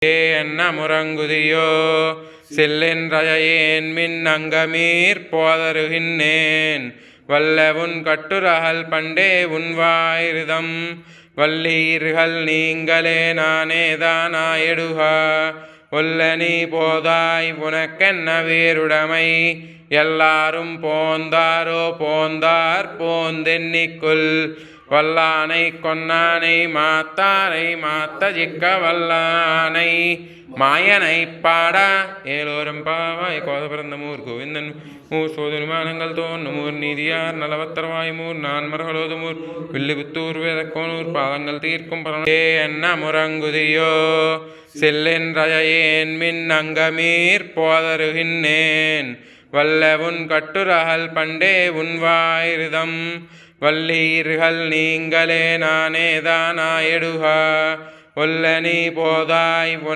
என்ன முரங்குதியோ செல்லென்றழையேன் மின் அங்கமீர் போதருகின்றேன் வல்லவுன் கட்டுரகல் பண்டே உன்வாயிருதம் வல்லீர்கள் நீங்களே நானேதானாயெடுகா ஒல்லனி போதாய் உனக்கென்ன வேறுடைமை எல்லாரும் போந்தாரோ போந்தார் போந்தென்னிக்குள் வல்லானை கொன்னானை மாத்தானை மாத்தஜிக்க வல்லானை மாயனை பாடா ஏலோரம் பாவாய் கோத பிறந்தமூர் கோவிந்தன் மூர் சோதனுமானங்கள் தோன்னுமூர் நீதியார் நலவத்தரவாய்மூர் நான்மர்களோதுமூர் வில்லிபுத்தூர் வேதக்கோனூர் பாதங்கள் தீர்க்கும் என்ன முரங்குதியோ செல்லென்றழையேன் மின் அங்கமீர் போதருகின்றேன் வல்லவுன் கட்டுரகல் பண்டே உன்வாயிருதம் வல்லீர்கள் நீங்களே நானேதானாயெடுகா ஒல்லனி போதாய்